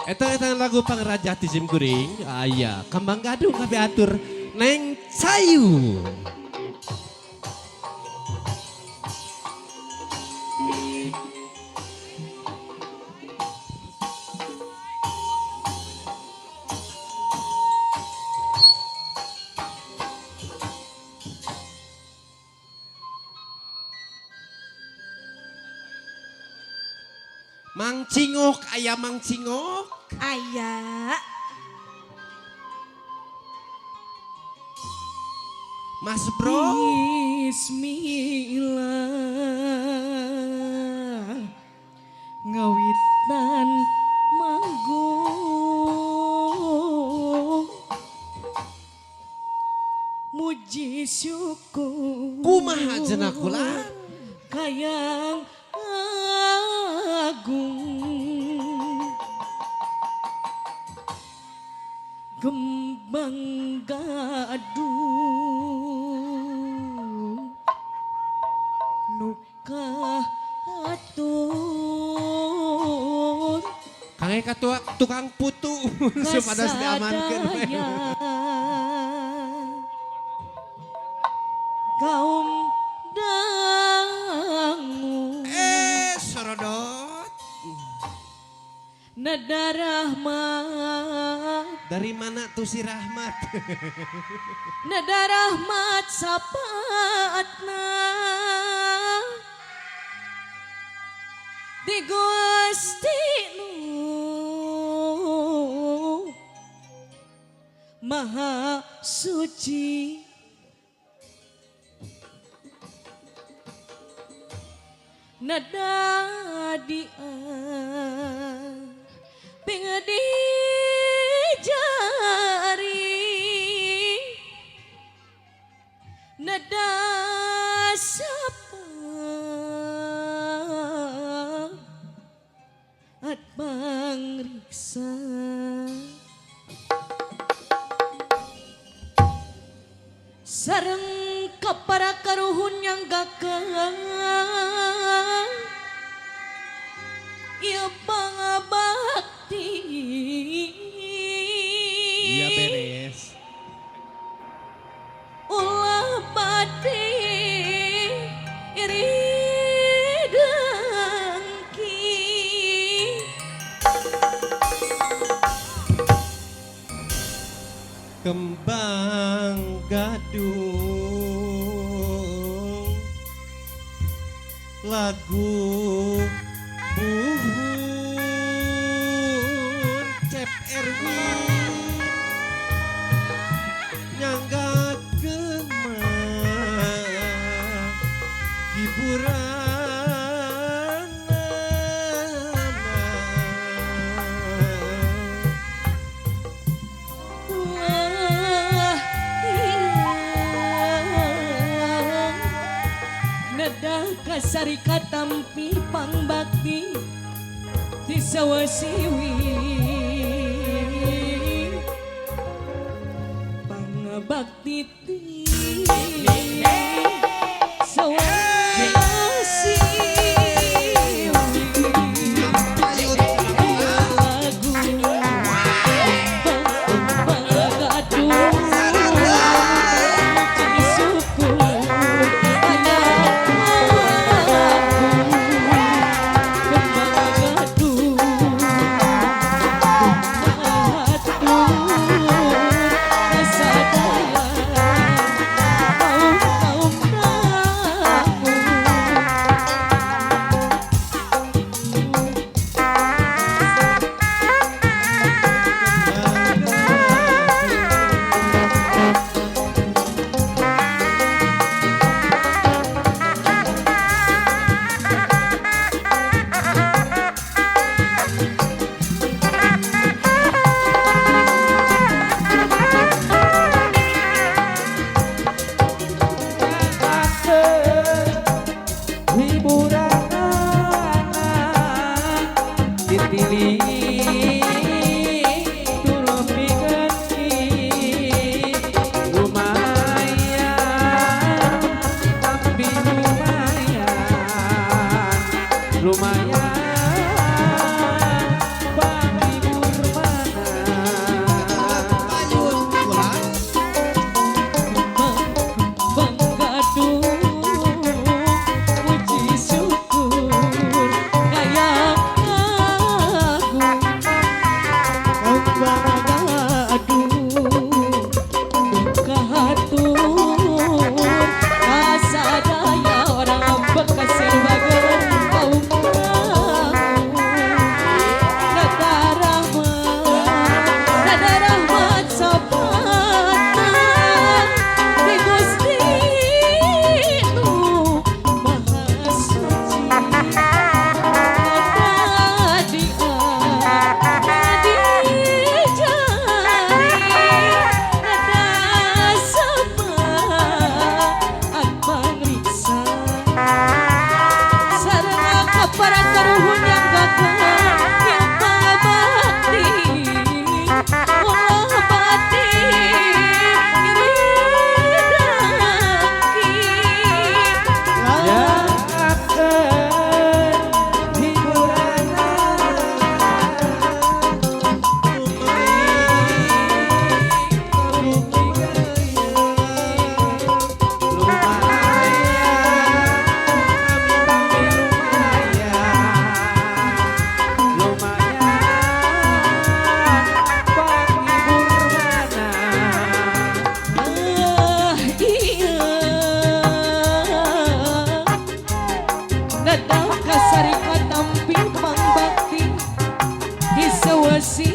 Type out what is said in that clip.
Eta lagu Pangraja ti Sim Kuring. Aya, kembang gadung kabeh atur Neng Cayu. Mang Cingok, ayah Mang Cingok. Ayah. Mas Bro. Bismillah. Ngawitan manggung. Muji syukur. Kumaha cenah kula? Kayang agung gembang gadung nuka atur Kange katua tukang putu supados diamankeun we. Kaum dangu Sorodot. nada rahmat Dari mana tuh si Rahmat? nada rahmat sapaatna di Gusti Nu Maha Suci. Nada dia pingadi jari nada sapa at pangriksa sareng kapara karuhun yang gakang ieu pangabakti Iya beres. ulah bade iri dengki Kembang gadung lagu buhun Cep Erwin nyanggakeun mah hiburan wah hilang nada kasari katampi pangbakti di sawasiwi pangbakti ti lumayan bagi sawasi